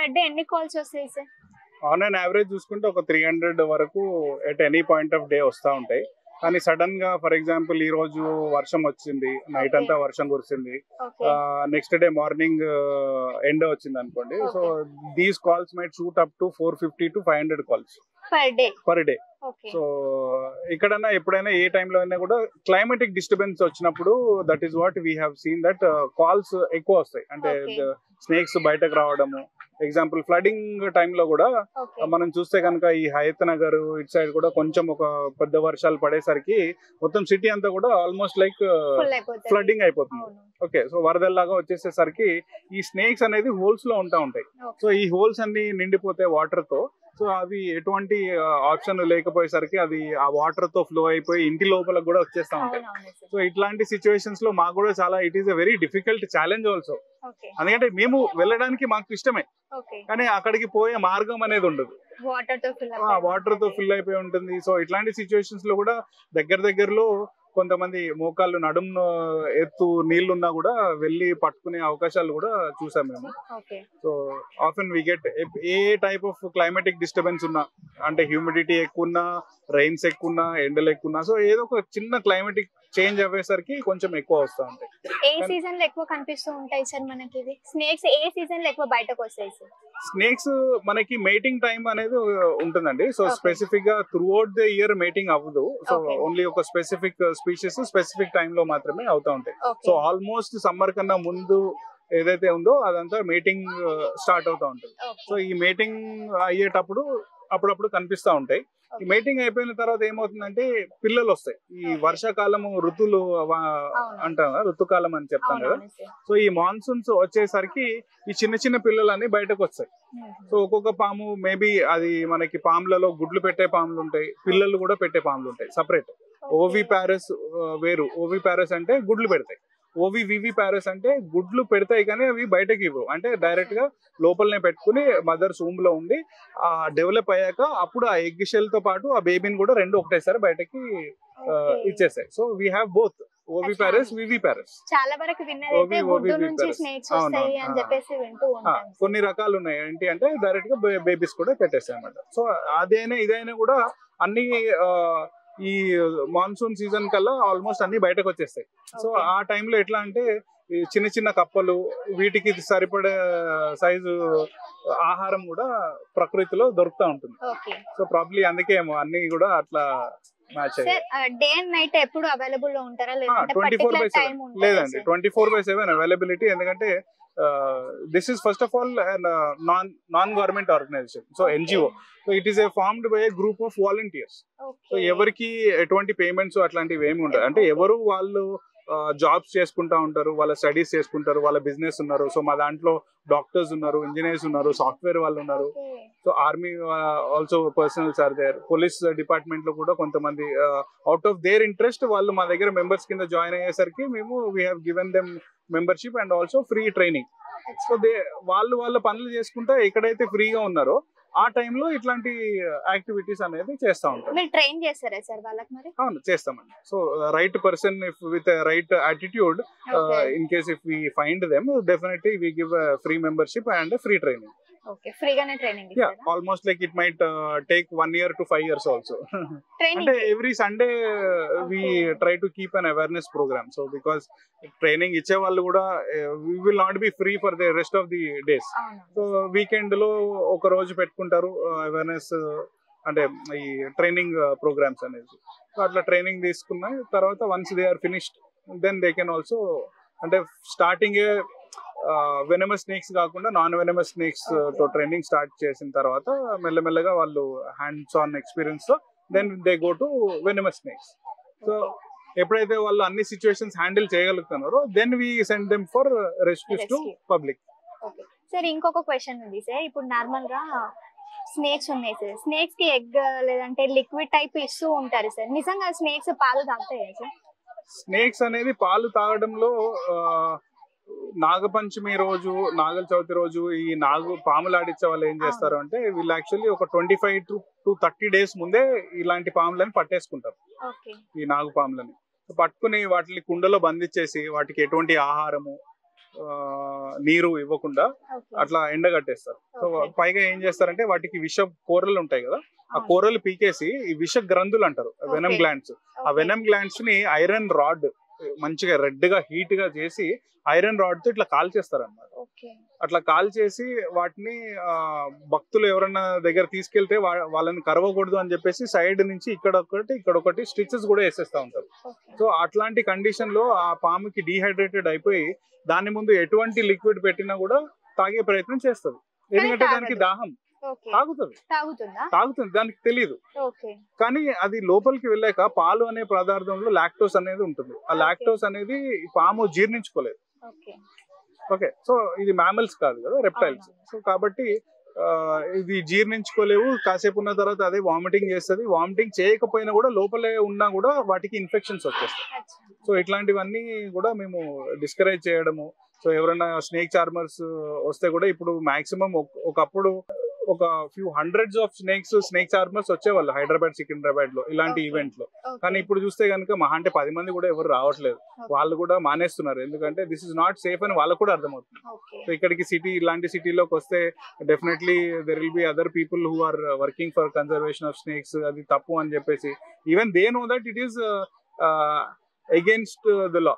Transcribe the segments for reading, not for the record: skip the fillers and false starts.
Per day ఎన్ని calls వస్తాయి sir? On and average చూసుకుంటే ఒక 300 వరకు at any point of day వస్తూ ఉంటాయి. కానీ సడన్ గా ఫర్ ఎగ్జాంపుల్ ఈ రోజు వర్షం వచ్చింది, నైట్ అంతా వర్షం కురిసింది, నెక్స్ట్ డే మార్నింగ్ ఎండ వచ్చింది అనుకోండి. So these calls might shoot up to 450 to 500 calls per day. So ఎక్కడైనా ఎప్పుడైనా ఏ టైంలో అయినా కూడా క్లైమాటిక్ డిస్టర్బెన్స్ వచ్చినప్పుడు that is what we have seen that calls ఎక్కువ వస్తాయి. అంటే స్నేక్స్ బయటకు రావడము. ఎగ్జాంపుల్ ఫ్లడింగ్ టైంలో కూడా మనం చూస్తే కనుక ఈ హయత్ నగర్ ఇటు సైడ్ కూడా కొంచెం ఒక పెద్ద వర్షాలు పడేసరికి మొత్తం సిటీ అంతా కూడా ఆల్మోస్ట్ లైక్ ఫ్లడ్డింగ్ అయిపోతుంది. ఓకే, సో వరదల్లాగా వచ్చేసేసరికి ఈ స్నేక్స్ అనేది హోల్స్ లో ఉంటాయి. సో ఈ హోల్స్ అన్ని నిండిపోతే వాటర్ తో, సో అవి ఎటువంటి ఆప్షన్ లేకపోయేసరికి అది ఆ వాటర్ తో ఫ్లో అయిపోయి ఇంటి లోపల కూడా వచ్చేస్తా ఉంటాయి. సో ఇట్లాంటి సిచ్యువేషన్స్ లో మాకు కూడా చాలా it is a very difficult challenge also. ఎందుకంటే మేము వెళ్ళడానికి మాకు ఇష్టమే, కానీ అక్కడికి పోయే మార్గం అనేది ఉండదు, వాటర్ తో ఫిల్ అయిపోయి ఉంటుంది. సో ఇట్లాంటి సిచ్యువేషన్స్ లో కూడా దగ్గరలో కొంతమంది మోకాళ్ళు నడుము ఎత్తు నీళ్లున్నా కూడా వెళ్ళి పట్టుకునే అవకాశాలు కూడా చూసాం మేము. So often we get a type of climatic disturbance ఉన్నా, అంటే హ్యూమిడిటీ ఎక్కువ ఉన్నా, రైన్స్ ఎక్కువ ఉన్నా, ఎండలు ఎక్కువ ఉన్నా, సో ఏదో ఒక చిన్న క్లైమాటిక్ చేంజ్ అయ్యేసరికి కొంచెం ఎక్కువ వస్తూ ఉంటాయి. ఏ సీజన్ లో ఎక్కువ కనిపిస్తూ ఉంటాయి సార్ మనకి స్నేక్స్? ఏ సీజన్ లో ఎక్కువ బయటకు వస్తాయి సార్? స్నేక్స్ మనకి మేటింగ్ టైం అనేది ఉంటుందండి. సో స్పెసిఫిక్ గా through out the year mating అవ్వదు. సో ఓన్లీ ఒక స్పెసిఫిక్ స్పీషీస్ స్పెసిఫిక్ టైమ్ లో మాత్రమే అవుతా ఉంటాయి. సో ఆల్మోస్ట్ సమ్మర్ కన్నా ముందు ఏదైతే ఉందో అదంతా మీటింగ్ స్టార్ట్ అవుతా ఉంటుంది. సో ఈ మీటింగ్ అయ్యేటప్పుడు అప్పుడప్పుడు కనిపిస్తా ఉంటాయి. ఈ మీటింగ్ అయిపోయిన తర్వాత ఏమవుతుందంటే పిల్లలు వస్తాయి. ఈ వర్షాకాలము ఋతువులు అంటాం కదా, ఋతుకాలం అని చెప్తాం కదా. సో ఈ మాన్సూన్స్ వచ్చేసరికి ఈ చిన్న పిల్లలన్నీ బయటకు వస్తాయి. సో ఒక్కొక్క పాము మేబీ అది మనకి పాములలో గుడ్లు పెట్టే పాములు ఉంటాయి, పిల్లలు కూడా పెట్టే పాములు ఉంటాయి సపరేట్. ఓవి ప్యారెస్ వేరు. ఓవి ప్యారెస్ అంటే గుడ్లు పెడతాయి. ఓవి ప్యారెస్ అంటే గుడ్లు పెడతాయి కానీ అవి బయటకి ఇవ్వవు. అంటే డైరెక్ట్ గా లోపలనే పెట్టుకుని మదర్స్ వూమ్ లో ఉండి ఆ డెవలప్ అయ్యాక అప్పుడు ఆ ఎగ్ షెల్ తో పాటు ఆ బేబీని కూడా రెండు ఒకటేసారి బయటకి ఇచ్చేస్తాయి. సో వీ హ్యావ్ బోత్ ఓవి ప్యారెస్, వివి ప్యారెస్. చాలా వరకు విన్నదైతే గుడ్డు నుంచి స్నేక్స్ వస్తాయి అని చెప్పేసి వింటూ ఉంటాం. కొన్ని రకాలు ఉన్నాయి ఏంటి అంటే డైరెక్ట్ గా బేబీస్ కూడా పెట్టేస్తాయి అన్నమాట. సో అదైనా ఇదైనా కూడా అన్ని ఈ మాన్సూన్ సీజన్ కల్లా ఆల్మోస్ట్ అన్ని బయటకు వచ్చేస్తాయి. సో ఆ టైంలో ఎట్లా అంటే చిన్న కప్పలు, వీటికి సరిపడే సైజు ఆహారం కూడా ప్రకృతిలో దొరుకుతూ ఉంటుంది. సో ప్రాబ్లీ అందుకే అన్ని కూడా అట్లా మ్యాచ్ అయ్యాయి. డే అండ్ నైట్ ఎప్పుడు అవైలబుల్ లో ఉంటారా? 24/7 లేదండి, 24/7 అవైలబిలిటీ. ఎందుకంటే this is first of all non-government organization, so NGO. So it is formed by a group of volunteers. So ఎవరికి ఎటువంటి పేమెంట్స్ అట్లాంటివి ఏమి ఉండదు. అంటే ఎవరు వాళ్ళు జాబ్స్ చేసుకుంటా ఉంటారు, వాళ్ళ స్టడీస్ చేసుకుంటారు, వాళ్ళ బిజినెస్ ఉన్నారు. సో మా దాంట్లో డాక్టర్స్ ఉన్నారు, ఇంజనీర్స్ ఉన్నారు, సాఫ్ట్వేర్ వాళ్ళు ఉన్నారు. So army also personnels are there. Police department లో కూడా కొంతమంది అవుట్ ఆఫ్ దేర్ ఇంట్రెస్ట్ వాళ్ళు మా దగ్గర మెంబర్స్ కింద జాయిన్ అయ్యేసరికి మేము we have given them membership and also free training. So వాళ్ళ పనులు చేసుకుంటా ఎక్కడైతే ఫ్రీగా ఉన్నారో ఆ టైంలో ఇట్లాంటి యాక్టివిటీస్ అనేది చేస్తా ఉంటాం. ట్రైన్ చేస్తారా సార్ వాళ్ళకి మరి? అవును, చేస్తామండి. So right person with right attitude, in case if we find them, definitely we give free membership and free training. Okay, ఫ్రీగానే ట్రైనింగ్ ఇస్తారా? Yeah, almost like it might take 1 year to 5 years also. అంటే every Sunday we try to keep an awareness program. So because training ఇచ్చే వాళ్ళు కూడా we will not be free for the rest of the days. So weekend లో ఒక రోజు పెట్టుకుంటారు awareness, అంటే ఈ ట్రైనింగ్ ప్రోగ్రామ్స్ అనేది. సో అట్లా ట్రైనింగ్ తీసుకున్న తర్వాత once they are finished then they can also, అంటే స్టార్టింగ్ వెనమస్ స్నేక్స్ కాకుండా నాన్ వెనమస్ స్నేక్స్ తో ట్రైనింగ్ స్టార్ట్ చేసిన తర్వాత మెల్లమెల్లగా వాళ్ళు హ్యాండ్స్ ఆన్ ఎక్స్పీరియన్స్ తో then they go to venomous snakes. So ఎప్పుడైతే వాళ్ళు అన్ని సిచ్యువేషన్స్ హ్యాండిల్ చేయగలుగుతున్నారో then we send them for rescues to public. Sir ఇంకొక క్వశ్చన్ ఉంది సార్. ఇప్పుడు నార్మల్ గా స్నేక్స్ ఉన్నాయి సార్, స్నేక్స్ కి ఎగ్ లేదంటే లిక్విడ్ టైప్ ఇస్తూ ఉంటారు సార్. నిజంగా స్నేక్స్ పాలు తాగుతాయా సార్? స్నేక్స్ అనేది పాలు తాగడంలో నాగపంచమి రోజు, నాగల చవితి రోజు ఈ పాములు ఆడించే వాళ్ళు ఏం చేస్తారు అంటే వీళ్ళు యాక్చువల్లీ ఒక 25 to 30 days ముందే ఇలాంటి పాములని పట్టేసుకుంటారు. ఈ నాగు పాములని పట్టుకుని వాటిని కుండలో బంధించేసి వాటికి ఎటువంటి ఆహారము నీరు ఇవ్వకుండా అట్లా ఎండగట్టేస్తారు. సో పైగా ఏం చేస్తారంటే వాటికి విష కూరలు ఉంటాయి కదా, ఆ కూరలు పీకేసి ఈ విష గ్రంథులు అంటారు, వెనమ్ గ్లాండ్స్. ఆ వెనమ్ గ్లాండ్స్ ని ఐరన్ రాడ్ మంచిగా రెడ్ గా హీట్ గా చేసి ఐరన్ రాడ్ తో ఇట్లా కాల్ చేస్తారు అన్నమాట. అట్లా కాల్ చేసి వాటిని భక్తులు ఎవరన్నా దగ్గర తీసుకెళ్తే వాళ్ళని కరవకూడదు అని చెప్పేసి సైడ్ నుంచి ఇక్కడ ఒకటి స్టిచెస్ కూడా వేసేస్తా ఉంటారు. సో అట్లాంటి కండిషన్ లో ఆ పాముకి డీహైడ్రేటెడ్ అయిపోయి దాని ముందు ఎటువంటి లిక్విడ్ పెట్టినా కూడా తాగే ప్రయత్నం చేస్తుంది. ఎందుకంటే దానికి దాహం, తాగుతుంది, దానికి తెలియదు. కానీ అది లోపలికి వెళ్ళాక పాలు అనే పదార్థంలో లాక్టోస్ అనేది ఉంటుంది. ఆ లాక్టోస్ అనేది పాము జీర్ణించుకోలేదు. ఓకే, సో ఇది మ్యామల్స్ కాదు కదా, రెప్టైల్స్. సో కాబట్టి ఇది జీర్ణించుకోలేవు. కాసేపు ఉన్న తర్వాత అదే వామిటింగ్ చేస్తుంది. వామిటింగ్ చేయకపోయినా కూడా లోపలే ఉన్నా కూడా వాటికి ఇన్ఫెక్షన్స్ వచ్చేస్తాయి. సో ఇట్లాంటివన్నీ కూడా మేము డిస్కరేజ్ చేయడము. సో ఎవరైనా స్నేక్ చార్మర్స్ వస్తే కూడా ఇప్పుడు మాక్సిమం ఒకప్పుడు ఒక few hundreds of snake charmers వచ్చేవాళ్ళు హైదరాబాద్, సికింద్రాబాద్ లో ఇలాంటి ఈవెంట్ లో. కానీ ఇప్పుడు చూస్తే కనుక మహా అంటే 10 మంది కూడా ఎవరు రావట్లేదు. వాళ్ళు కూడా మానేస్తున్నారు. ఎందుకంటే దిస్ ఇస్ నాట్ సేఫ్ అని వాళ్ళకు కూడా అర్థమవుతుంది. సో ఇక్కడికి ఇలాంటి సిటీలోకి వస్తే definitely there will be other people who are working for conservation of snakes. అది తప్పు అని చెప్పేసి even they know that it is against the law.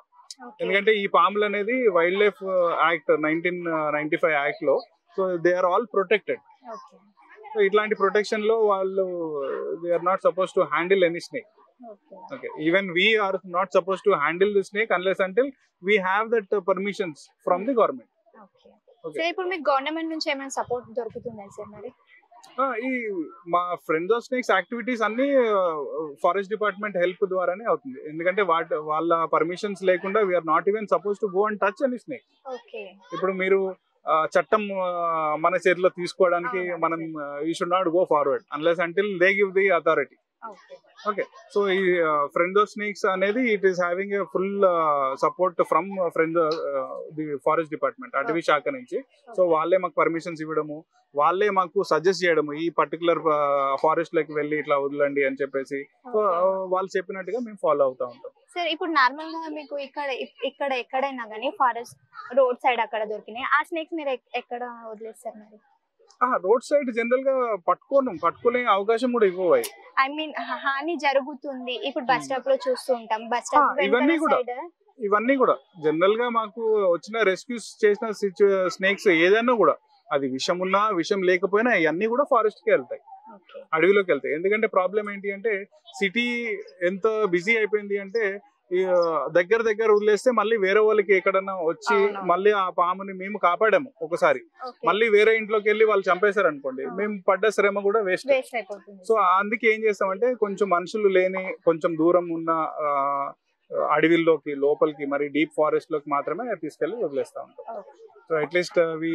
ఎందుకంటే ఈ పాములు అనేది వైల్డ్ లైఫ్ యాక్ట్ 1995 యాక్ట్ లో, so they are all protected. So ఇట్లాంటి ప్రొటెక్షన్ లో వాళ్ళు they are not suppose to handle any snake. Okay, even we are not suppose to handle the snake unless until we have that permissions from the government. ఇప్పుడు మీకు government నుంచి ఏమైనా support దొరుకుతుందా sir? మరి ఈ మా ఫ్రెండ్స్ ఆఫ్ స్నేక్స్ యాక్టివిటీస్ అన్ని forest department help ద్వారానే అవుతుంది. ఎందుకంటే వాళ్ళ పర్మిషన్స్ లేకుండా we are not even suppose to go and touch any snake. ఇప్పుడు మీరు చట్టం మన చేతిలో తీసుకోవడానికి మనం you should not go forward unless until they give the authority. Okay, so ఈ ఫ్రెండ్స్ ఆఫ్ స్నేక్స్ అనేది it is having a full support from the forest department, అటవీ శాఖ నుంచి. సో వాళ్ళే మాకు పర్మిషన్స్ ఇవ్వడము, వాళ్ళే మాకు సజెస్ట్ చేయడము ఈ పర్టికులర్ ఫారెస్ట్ లోకి వెళ్ళి ఇట్లా వదలండి అని చెప్పేసి. సో వాళ్ళు చెప్పినట్టుగా మేము ఫాలో అవుతా ఉంటాం. సార్ ఇప్పుడు నార్మల్ గా మీకు ఇక్కడ ఎక్కడైనా కానీ ఫారెస్ట్ రోడ్ సైడ్ అక్కడ దొరికినాయి, ఆ స్నేక్స్ మీరు ఎక్కడ వదిలేస్తారు మరి? రోడ్ సైడ్ జనరల్ గా పట్టుకునే అవకాశం కూడా ఇవ్వవు. ఐ మీన్ హాని జరుగుతుంది ఇప్పుడు బస్ స్టాప్ లో చూస్తూ ఉంటాం. బస్ స్టాప్ ఇవన్నీ కూడా జనరల్ గా మాకు వచ్చిన రెస్క్యూస్ చేసిన స్నేక్స్ ఏదైనా కూడా అది విషం ఉన్నా విషం లేకపోయినా ఇవన్నీ కూడా ఫారెస్ట్ కి వెళ్తాయి, అడవిలోకి వెళ్తాయి. ఎందుకంటే ప్రాబ్లం ఏంటి అంటే సిటీ ఎంత బిజీ అయిపోయింది అంటే దగ్గర వదిలేస్తే మళ్ళీ వేరే వాళ్ళకి ఎక్కడన్నా వచ్చి మళ్ళీ ఆ పాముని మేము కాపాడాము ఒకసారి, మళ్ళీ వేరే ఇంట్లోకి వెళ్ళి వాళ్ళు చంపేశారు అనుకోండి, మేము పడ్డ శ్రమ కూడా వేస్ట్ అయిపోతుంది. సో అందుకే ఏం చేస్తామంటే కొంచెం మనుషులు లేని కొంచెం దూరం ఉన్న అడవిల్లోకి లోపలికి మరి డీప్ ఫారెస్ట్ లోకి మాత్రమే తీసుకెళ్లి వదిలేస్తా ఉంటాం. So at least we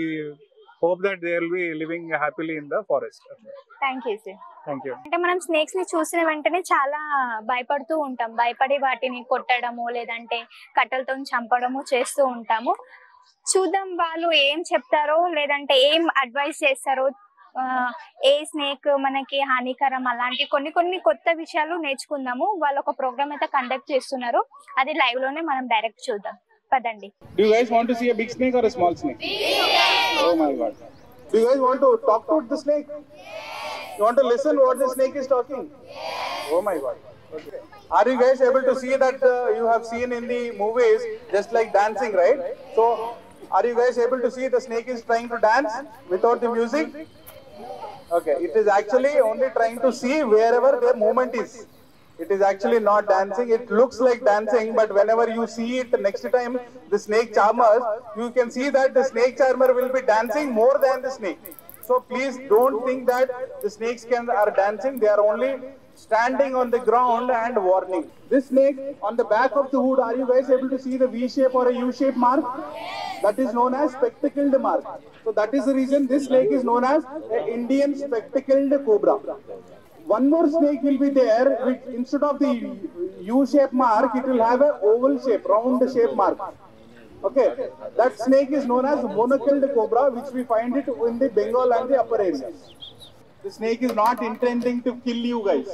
hope that they will be living happily in the forest. Thank you sir. Thank you. అంటే మనం స్నేక్స్ ని చూసిన వెంటనే చాలా భయపడుతూ ఉంటాం, భయపడి వాటిని కొట్టడము లేదంటే కట్టెలతో చంపడము చేస్తూ ఉంటాము. చూద్దాం వాళ్ళు ఏం చెప్తారో లేదంటే ఏం అడ్వైస్ చేస్తారో, ఏ స్నేక్ మనకి హానికరం అలాంటి కొన్ని కొత్త విషయాలు నేర్చుకుందాము. వాళ్ళు ఒక ప్రోగ్రామ్ అయితే కండక్ట్ చేస్తున్నారు, అది లైవ్ లోనే మనం డైరెక్ట్ చూద్దాం. పదండి. Do you guys want to see a big snake or a small snake? Oh my god. Do you guys want to talk to the snake? You want to listen what the snake is talking? Oh my god. Okay. Are you guys able to see that you have seen in the movies just like dancing, right? So are you guys able to see the snake is trying to dance without the music? Okay, it is actually only trying to see wherever their movement is. It is actually not dancing. It looks like dancing, but whenever you see it next time, the snake charmers, you can see that the snake charmer will be dancing more than the snake. So please don't think that the snakes are dancing. They are only standing on the ground and warning. This snake on the back of the hood, are you guys able to see the V-shape or a U-shape mark? That is known as spectacled mark. So that is the reason this snake is known as an Indian spectacled cobra. One more snake will be there, which instead of the U-shape mark, it will have an oval shape, round shape mark. Okay, that snake is known as monocled cobra, which we find it in the Bengal and the upper areas. The snake is not intending to kill you guys.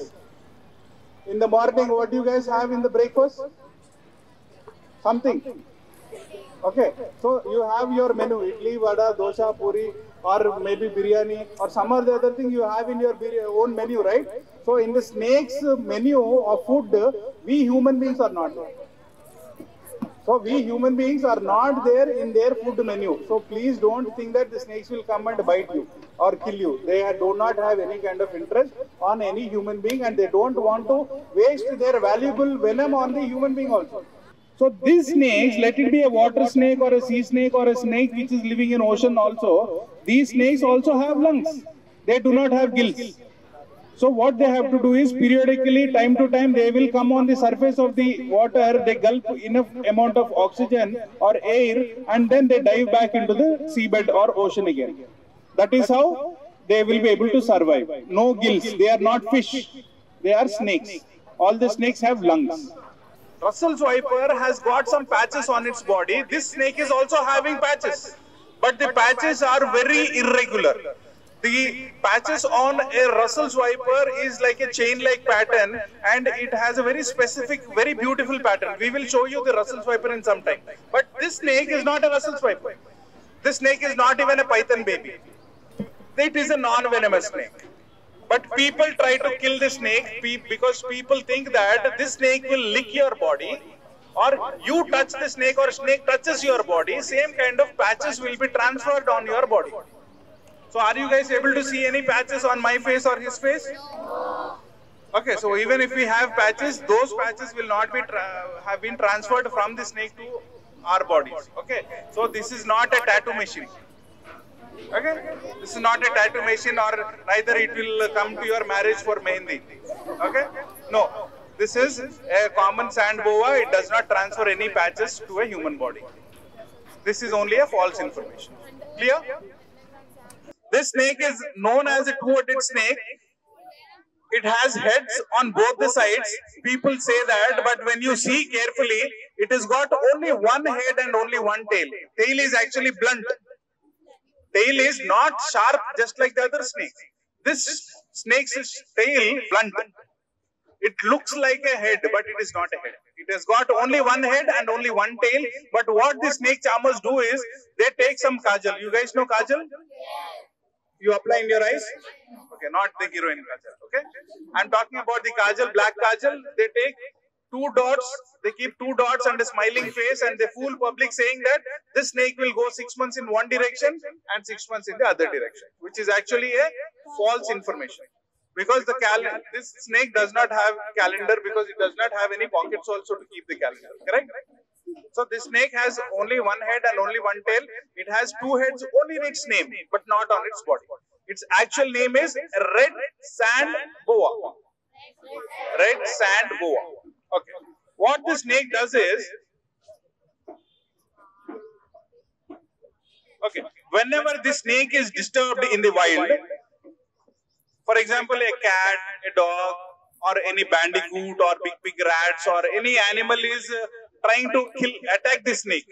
In the morning, what do you guys have in the breakfast? Something. Okay, so you have your menu, idli, vada, dosa, puri, or maybe biryani, or some other thing you have in your own menu, right? So in the snake's menu of food, we human beings are not there. So we human beings are not there in their food menu. So please don't think that the snakes will come and bite you or kill you. They do not have any kind of interest on any human being, and they don't want to waste their valuable venom on the human being also. So these snakes, let it be a water snake or a sea snake or a snake which is living in ocean also, these snakes also have lungs. They do not have gills. So what they have to do is periodically, time to time, they will come on the surface of the water, they gulp enough amount of oxygen or air, and then they dive back into the seabed or ocean again. That is how they will be able to survive. No gills. They are not fish. They are snakes. All the snakes have lungs. Russell's viper has got some patches on its body. This snake is also having patches, but the patches are very irregular. The patches on a Russell's viper is like a chain-like pattern, and it has a very specific, very beautiful pattern. We will show you the Russell's viper in some time. But this snake is not a Russell's viper. This snake is not even a python baby. It is a non-venomous snake. But people try to kill the snake because people think that this snake will lick your body, or you touch the snake or snake touches your body, same kind of patches will be transferred on your body. So are you guys able to see any patches on my face or his face? Okay, so even if we have patches, those patches will not be have been transferred from the snake to our bodies. Okay, so this is not a tattoo machine. Okay, this is not a tattoo machine, or neither it will come to your marriage for mehendi. Okay, no, this is a common sand boa. It does not transfer any patches to a human body. This is only a false information. Clear? This snake is known as a two-headed snake. It has heads on both the sides. People say that, but when you see carefully, it has got only one head and only one tail. Tail is actually blunt. Tail is not sharp, just like the other snake. This snake's tail blunt. It looks like a head, but it is not a head. It has got only one head and only one tail. But what the snake charmers do is, they take some kajal. You guys know kajal? You apply in your eyes? Okay, not the heroine kajal. Okay? I'm talking about the kajal, black kajal. They take two dots, they keep two dots and a smiling face, and they fool public saying that this snake will go 6 months in one direction and 6 months in the other direction, which is actually a false information. Because this snake does not have calendar, because it does not have any pockets also to keep the calendar, correct? So this snake has only one head and only one tail. It has two heads only in its name, but not on its body. Its actual name is red sand boa. Red sand boa. Okay. What the snake does is, okay, whenever the snake is disturbed in the wild, for example, a cat, a dog, or any bandicoot, or big rats, or any animal is trying to attack the snake.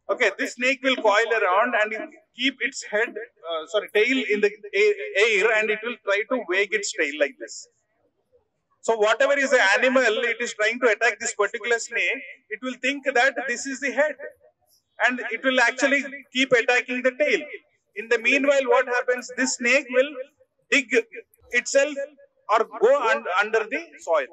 Okay, this snake will coil around and keep its tail in the air, and it will try to wag its tail like this. So whatever is the animal it is trying to attack this particular snake, it will think that this is the head, and it will actually keep attacking the tail. In the meanwhile, what happens? This snake will dig itself or go under the soil.